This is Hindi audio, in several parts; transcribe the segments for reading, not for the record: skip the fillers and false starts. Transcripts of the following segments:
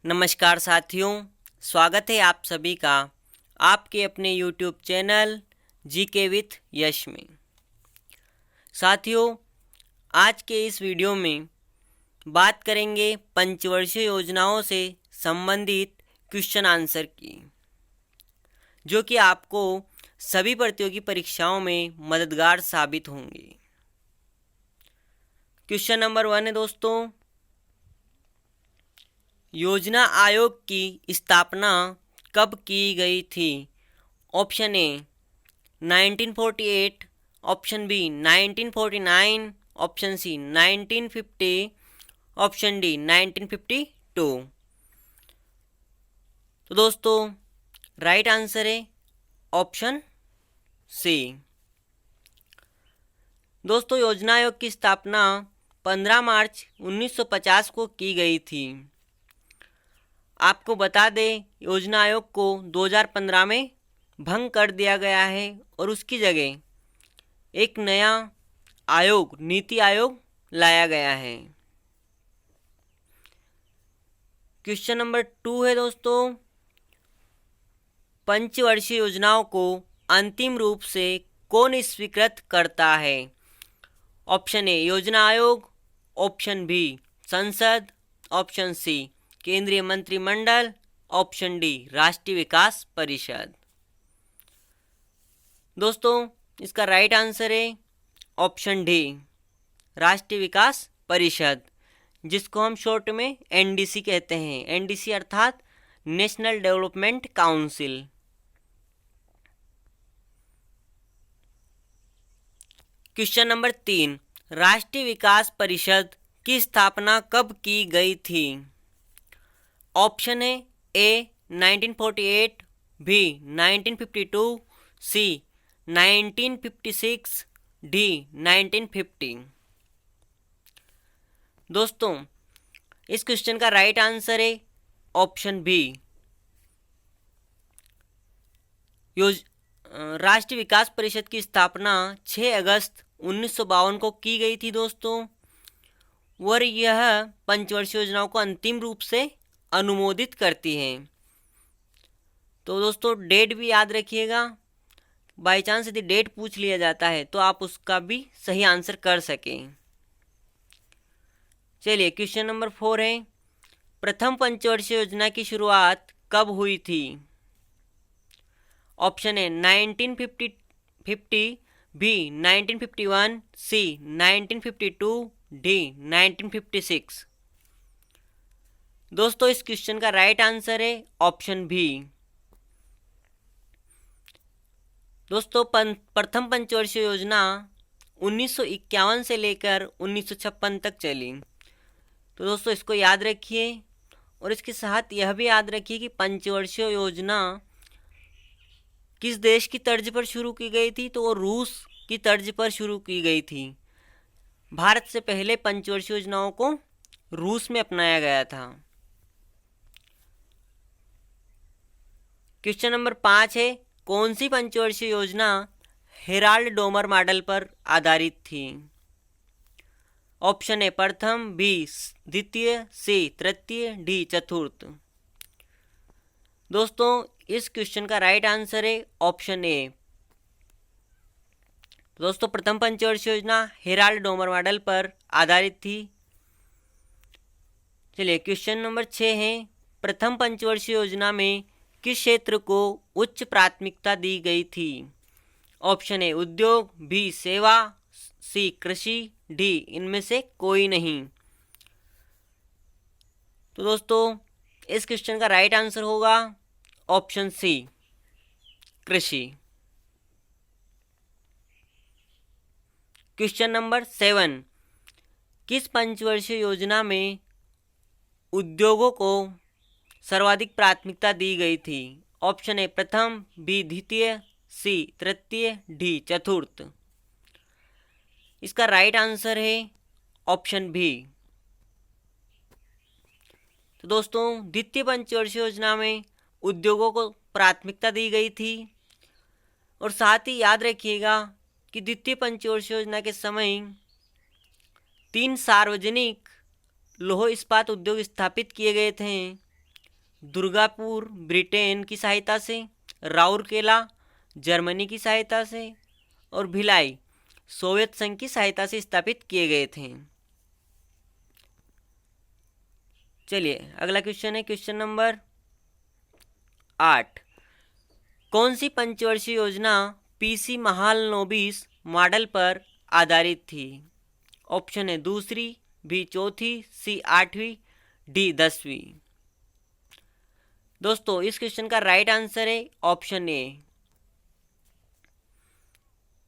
नमस्कार साथियों, स्वागत है आप सभी का आपके अपने YouTube चैनल जीके विथ यश में। साथियों, आज के इस वीडियो में बात करेंगे पंचवर्षीय योजनाओं से संबंधित क्वेश्चन आंसर की, जो कि आपको सभी प्रतियोगी परीक्षाओं में मददगार साबित होंगे। क्वेश्चन नंबर 1 है दोस्तों, योजना आयोग की स्थापना कब की गई थी? Option A 1948, option B 1949, option C 1950, option D 1952। तो दोस्तों राइट आंसर है ऑप्शन सी। दोस्तों योजना आयोग की स्थापना 15 मार्च 1950 को की गई थी। आपको बता दें, योजना आयोग को 2015 में भंग कर दिया गया है और उसकी जगह एक नया आयोग, नीति आयोग लाया गया है। क्वेश्चन नंबर 2 है दोस्तों, पंचवर्षीय योजनाओं को अंतिम रूप से कौन स्वीकृत करता है? ऑप्शन ए योजना आयोग, ऑप्शन बी संसद, ऑप्शन सी केंद्रीय मंत्रिमंडल, ऑप्शन डी राष्ट्रीय विकास परिषद। दोस्तों इसका राइट आंसर है ऑप्शन डी राष्ट्रीय विकास परिषद, जिसको हम शॉर्ट में एनडीसी कहते हैं। एनडीसी अर्थात national development council. Question number 3, राष्ट्रीय विकास परिषद की स्थापना कब की गई थी? ऑप्शन है ए 1948, बी 1952, सी 1956, डी 1950। दोस्तों इस क्वेश्चन का राइट आंसर है ऑप्शन बी। राष्ट्रीय विकास परिषद की स्थापना 6 अगस्त 1952 को की गई थी दोस्तों, और यह पंचवर्षीय योजनाओं को अंतिम रूप से अनुमोदित करती हैं। तो दोस्तों डेट भी याद रखिएगा, बाई चांस यदि डेट पूछ लिया जाता है तो आप उसका भी सही आंसर कर सकें। चलिए क्वेश्चन नंबर 4 है, प्रथम पंचवर्षीय योजना की शुरुआत कब हुई थी? Option A 1950, B 1951, C 1952, D 1956। दोस्तों इस क्वेश्चन का राइट आंसर है ऑप्शन बी। दोस्तों प्रथम पंचवर्षीय योजना 1951 से लेकर 1956 तक चली। तो दोस्तों इसको याद रखिए, और इसके साथ यह भी याद रखिए कि पंचवर्षीय योजना किस देश की तर्ज पर शुरू की गई थी? तो वो रूस की तर्ज पर शुरू की गई थी। भारत से पहले पंचवर्षीय योजनाओं को रूस में अपनाया गया था। क्वेश्चन नंबर 5 है, कौन सी पंचवर्षीय योजना हेराल्ड डोमर मॉडल पर आधारित थी? ऑप्शन ए प्रथम, बी द्वितीय, सी तृतीय, डी चतुर्थ। दोस्तों इस क्वेश्चन का राइट आंसर है ऑप्शन ए। दोस्तों प्रथम पंचवर्षीय योजना हेराल्ड डोमर मॉडल पर आधारित थी। चलिए क्वेश्चन नंबर 6 है, प्रथम पंचवर्षीय योजना में किस क्षेत्र को उच्च प्राथमिकता दी गई थी? ऑप्शन ए उद्योग, बी सेवा, सी कृषि, डी इनमें से कोई नहीं। तो दोस्तों इस क्वेश्चन का राइट आंसर होगा ऑप्शन सी कृषि। क्वेश्चन नंबर 7, किस पंचवर्षीय योजना में उद्योगों को सर्वाधिक प्राथमिकता दी गई थी? ऑप्शन ए प्रथम, बी द्वितीय, सी तृतीय, डी चतुर्थ। इसका राइट आंसर है ऑप्शन बी। तो दोस्तों द्वितीय पंचवर्षीय योजना में उद्योगों को प्राथमिकता दी गई थी, और साथ ही याद रखिएगा कि द्वितीय पंचवर्षीय योजना के समय 3 सार्वजनिक लौह इस्पात उद्योग स्थापित किए गए थे, दुर्गापुर ब्रिटेन की सहायता से, राउरकेला जर्मनी की सहायता से और भिलाई सोवियत संघ की सहायता से स्थापित किए गए थे। चलिए अगला क्वेश्चन है क्वेश्चन नंबर 8। कौन सी पंचवर्षीय योजना पीसी महालनोबिस मॉडल पर आधारित थी? ऑप्शन है दूसरी, बी चौथी, सी 8वीं, डी 10वीं। दोस्तों इस क्वेश्चन का राइट आंसर है ऑप्शन ए।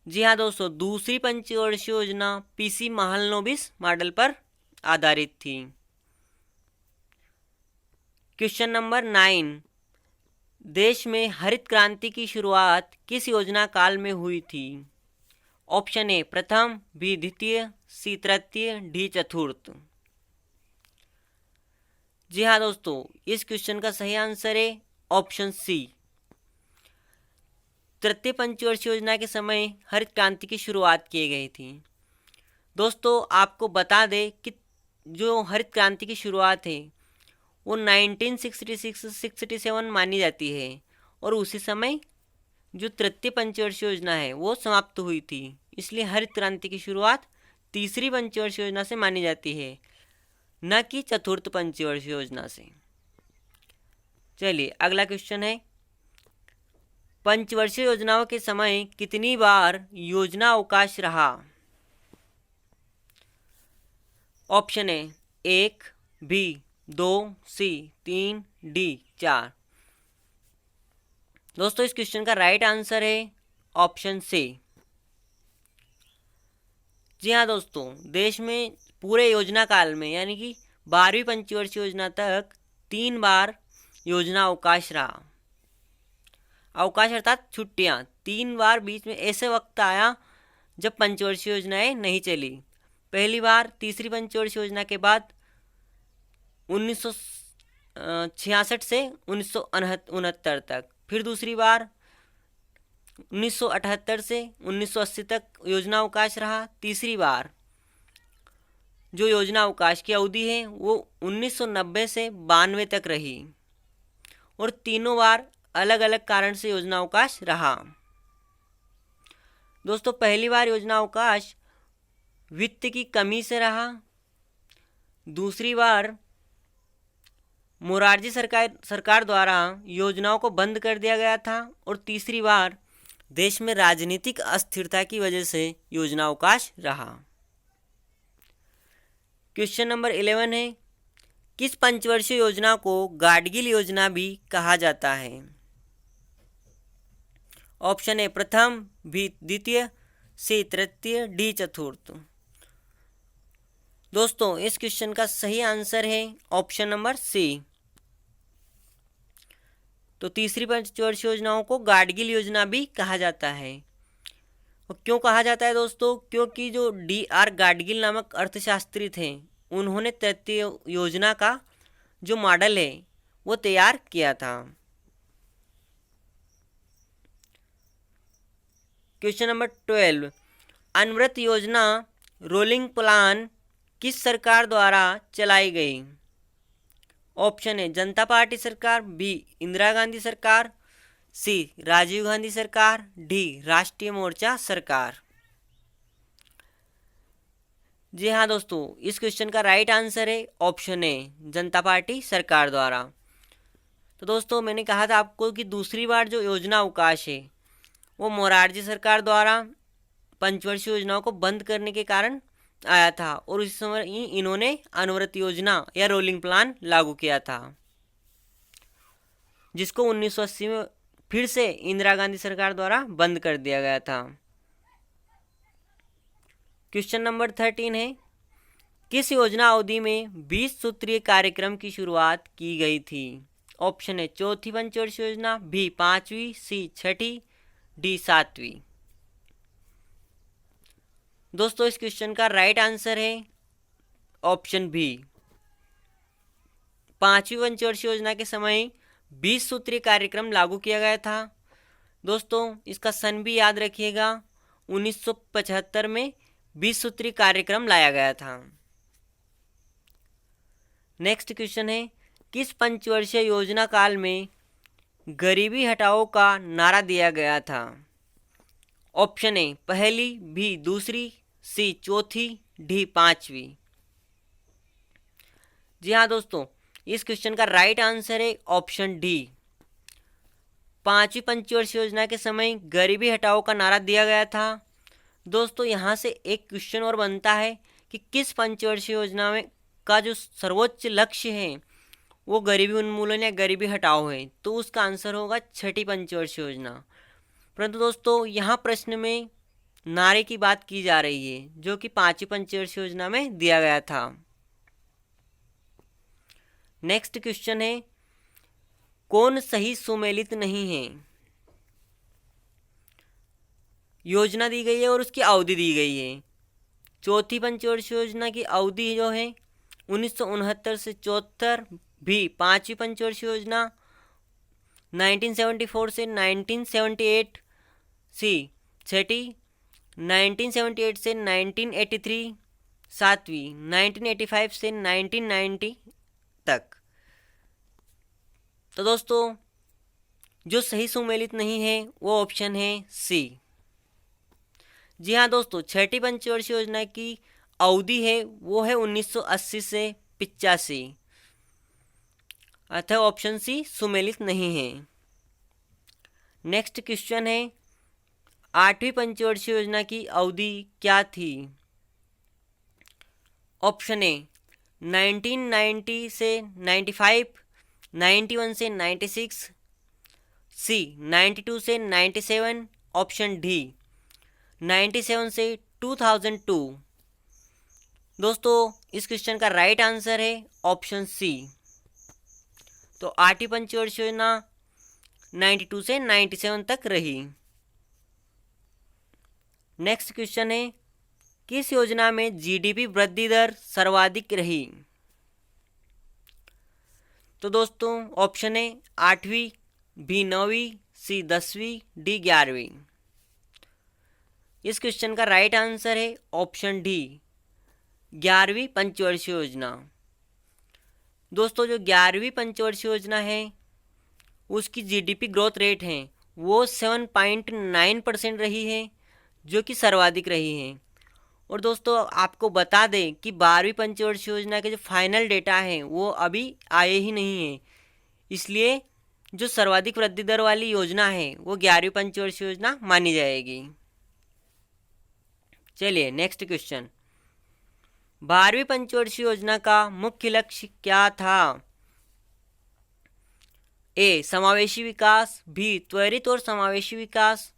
जी हाँ दोस्तों, दूसरी पंचवर्षीय योजना पीसी महालनोबिस मॉडल पर आधारित थी। Question number 9। देश में हरित क्रांति की शुरुआत किस योजना काल में हुई थी? ऑप्शन ए प्रथम, बी द्वितीय, सी तृतीय, डी चतुर्थ। जी हाँ दोस्तों, इस क्वेश्चन का सही आंसर है ऑप्शन सी। तृतीय पंचवर्षीय योजना के समय हरित क्रांति की शुरुआत की गई थी। दोस्तों आपको बता दें कि जो हरित क्रांति की शुरुआत है वो 1966-67 मानी जाती है और उसी समय जो तृतीय पंचवर्षीय योजना है वो समाप्त हुई थी। इसलिए हरित क्रांति की शुरुआत तीसरी पंचवर्षीय योजना से मानी जाती है, न कि चतुर्थ पंचवर्षीय योजना से। चलिए अगला क्वेश्चन है, पंचवर्षीय योजनाओं के समय कितनी बार योजना अवकाश रहा? ऑप्शन है 1, बी 2, सी 3, डी 4। दोस्तों इस क्वेश्चन का राइट आंसर है ऑप्शन सी। जी हाँ दोस्तों, देश में पूरे योजना काल में यानी कि 12वीं पंचवर्षीय योजना तक 3 बार योजना अवकाश रहा। अवकाश अर्थात छुट्टियां। 3 बार बीच में ऐसे वक्त आया जब पंचवर्षीय योजनाएं नहीं चली। पहली बार तीसरी पंचवर्षीय योजना के बाद 1966 से 1969 तक, फिर दूसरी बार 1978 से 1980 तक योजना अवकाश रहा। तीसरी बार जो योजना अवकाश की अवधि है वो 1990 से 92 तक रही और तीनों बार अलग अलग कारण से योजना अवकाश रहा। दोस्तों पहली बार योजना अवकाश वित्त की कमी से रहा। दूसरी बार मोरारजी सरकार द्वारा योजनाओं को बंद कर दिया गया था और तीसरी बार देश में राजनीतिक अस्थिरता की वजह से योजना अवकाश रहा। क्वेश्चन नंबर 11 है, किस पंचवर्षीय योजना को गाडगिल योजना भी कहा जाता है? ऑप्शन ए प्रथम, बी द्वितीय, सी तृतीय, डी चतुर्थ। दोस्तों इस क्वेश्चन का सही आंसर है ऑप्शन नंबर सी। तो तीसरी पंचवर्षीय योजनाओं को गाडगिल योजना भी कहा जाता है। और क्यों कहा जाता है दोस्तों? क्योंकि जो D.R. गाडगिल नामक अर्थशास्त्री थे उन्होंने तृतीय योजना का जो मॉडल है वो तैयार किया था। क्वेश्चन नंबर 12, अनवरत योजना रोलिंग प्लान किस सरकार द्वारा चलाई गई? ऑप्शन है जनता पार्टी सरकार, बी इंदिरा गांधी सरकार, सी राजीव गांधी सरकार, डी राष्ट्रीय मोर्चा सरकार। जी हाँ दोस्तों, इस क्वेश्चन का राइट आंसर है ऑप्शन ए जनता पार्टी सरकार द्वारा। तो दोस्तों मैंने कहा था आपको कि दूसरी बार जो योजना अवकाश है वो मोरारजी सरकार द्वारा पंचवर्षीय योजनाओं को बंद करने के कारण आया था और उस समय ही इन्होंने अनवरत योजना या रोलिंग प्लान लागू किया था, जिसको 1980 में फिर से इंदिरा गांधी सरकार द्वारा बंद कर दिया गया था। क्वेश्चन नंबर 13 है, किस योजना अवधि में 20 सूत्रीय कार्यक्रम की शुरुआत की गई थी? ऑप्शन है चौथी पंचवर्षीय योजना, बी 5वीं, सी 6ठी, डी 7वीं। दोस्तों इस क्वेश्चन का राइट आंसर है ऑप्शन बी। 5वीं पंचवर्षीय योजना के समय 20 सूत्रीय कार्यक्रम लागू किया गया था। दोस्तों इसका सन भी याद रखिएगा, 1975 में 20 सूत्रीय कार्यक्रम लाया गया था। नेक्स्ट क्वेश्चन है, किस पंचवर्षीय योजना काल में गरीबी हटाओ का नारा दिया गया था? ऑप्शन ए पहली, बी दूसरी, सी चौथी, डी पांचवी। जी हाँ दोस्तों, इस क्वेश्चन का राइट आंसर है ऑप्शन डी। पांचवी पंचवर्षीय योजना के समय गरीबी हटाओ का नारा दिया गया था। दोस्तों यहाँ से एक क्वेश्चन और बनता है कि किस पंचवर्षीय योजना में का जो सर्वोच्च लक्ष्य है वो गरीबी उन्मूलन या गरीबी हटाओ है, तो उसका आंसर होगा छठी पंचवर्षीय योजना। परंतु दोस्तों यहाँ प्रश्न में नारे की बात की जा रही है जो कि पांचवी पंचवर्षीय योजना में दिया गया था। नेक्स्ट क्वेश्चन है, कौन सही सुमेलित नहीं है? योजना दी गई है और उसकी अवधि दी गई है। चौथी पंचवर्षीय योजना की अवधि जो है 1969 से 74, भी पांचवी पंचवर्षीय योजना 1974 से 1978, सी छठी 1978 से 1983, सातवीं 1985 से 1990 तक। तो दोस्तों जो सही सुमेलित नहीं है वो ऑप्शन है सी। जी हाँ दोस्तों, छठी पंचवर्षीय योजना की अवधि है वो है 1980 से 85, अतः ऑप्शन सी सुमेलित नहीं है। नेक्स्ट क्वेश्चन है, आठवीं पंचवर्षीय योजना की अवधि क्या थी? ऑप्शन ए 1990 से 95, 91 से 96, सी 92 से 97, ऑप्शन डी 97 से 2002। दोस्तों इस क्वेश्चन का राइट आंसर है ऑप्शन सी। तो आठवीं पंचवर्षीय योजना 92 से 97 तक रही। नेक्स्ट क्वेश्चन है, किस योजना में जीडीपी वृद्धि दर सर्वाधिक रही? तो दोस्तों ऑप्शन है आठवीं, बी नौवीं, सी 10वीं, डी 11वीं। इस क्वेश्चन का राइट आंसर है ऑप्शन डी 11वीं पंचवर्षीय योजना। दोस्तों जो 11वीं पंचवर्षीय योजना है उसकी जीडीपी ग्रोथ रेट है वो 7.9% रही है, जो कि सर्वाधिक रही है। और दोस्तों आपको बता दें कि 12वीं पंचवर्षीय योजना के जो फाइनल डेटा हैं वो अभी आए ही नहीं हैं, इसलिए जो सर्वाधिक वृद्धि दर वाली योजना है वो 11वीं पंचवर्षीय योजना मानी जाएगी। चलिए नेक्स्ट क्वेश्चन, 12वीं पंचवर्षीय योजना का मुख्य लक्ष्य क्या था? ए समावेशी विकास, बी त्वरित और समावेशी विकास,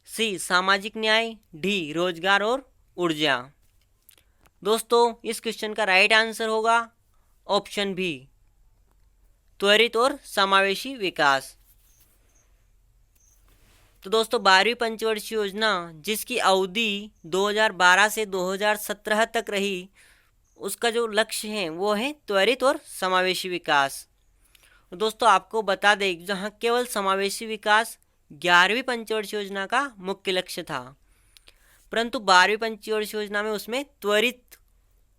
सी सामाजिक न्याय, डी रोजगार और ऊर्जा। दोस्तों इस क्वेश्चन का राइट आंसर होगा ऑप्शन बी त्वरित और समावेशी विकास। तो दोस्तों 12वीं पंचवर्षीय योजना जिसकी अवधि 2012 से 2017 तक रही, उसका जो लक्ष्य है वो है त्वरित और समावेशी विकास। दोस्तों आपको बता दें जहाँ केवल समावेशी विकास 11वीं पंचवर्षीय योजना का मुख्य लक्ष्य था, परंतु 12वीं पंचवर्षीय योजना में उसमें त्वरित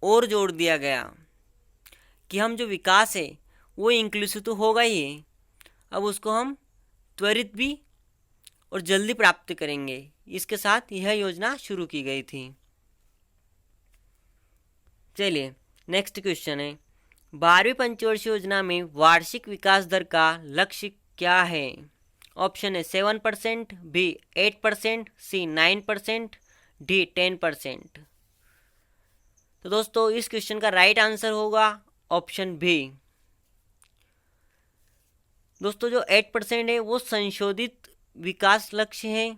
और जोड़ दिया गया कि हम जो विकास है वो इंक्लूसिव तो होगा ही है, अब उसको हम त्वरित भी और जल्दी प्राप्त करेंगे। इसके साथ यह योजना शुरू की गई थी। चलिए नेक्स्ट क्वेश्चन है, 12वीं पंचवर्षीय योजना में वार्षिक विकास दर का लक्ष्य क्या है? ऑप्शन है 7%, बी 8%, सी 9%, डी 10%। तो दोस्तों इस क्वेश्चन का राइट आंसर होगा ऑप्शन बी। दोस्तों जो 8% है वो संशोधित विकास लक्ष्य है।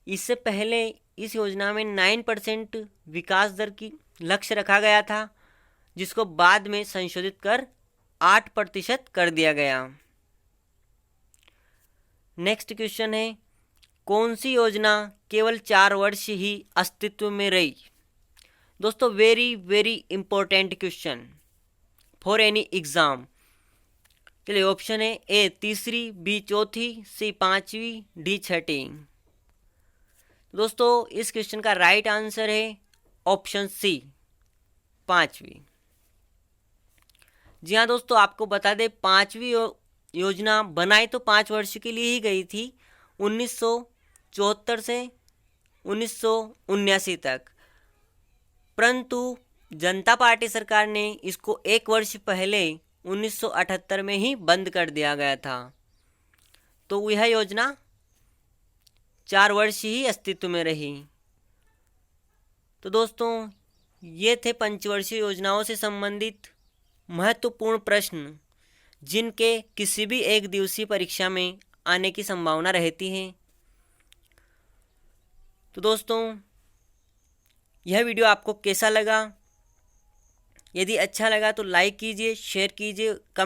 इससे पहले इस योजना में 9% विकास दर की लक्ष्य रखा गया था, जिसको बाद में संशोधित कर 8% कर दिया गया। नेक्स्ट क्वेश्चन है, कौन सी योजना केवल 4 वर्ष ही अस्तित्व में रही? दोस्तों very very important question for any exam. चलिए ऑप्शन है ए तीसरी, बी चौथी, सी पांचवी, डी छठी। दोस्तों इस क्वेश्चन का राइट आंसर है ऑप्शन सी पांचवी। जी हाँ दोस्तों, आपको बता दें पांचवी योजना बनाई तो 5 वर्ष के लिए ही गई थी, 1974 से 1979 तक, परंतु जनता पार्टी सरकार ने इसको 1 वर्ष पहले 1978 में ही बंद कर दिया गया था। तो यह योजना 4 वर्ष ही अस्तित्व में रही। तो दोस्तों, ये थे पंचवर्षीय योजनाओं से संबंधित महत्वपूर्ण प्रश्न जिनके किसी भी एक दिवसीय परीक्षा में आने की संभावना रहती है। तो दोस्तों, यह वीडियो आपको कैसा लगा? यदि अच्छा लगा तो लाइक कीजिए, शेयर कीजिए,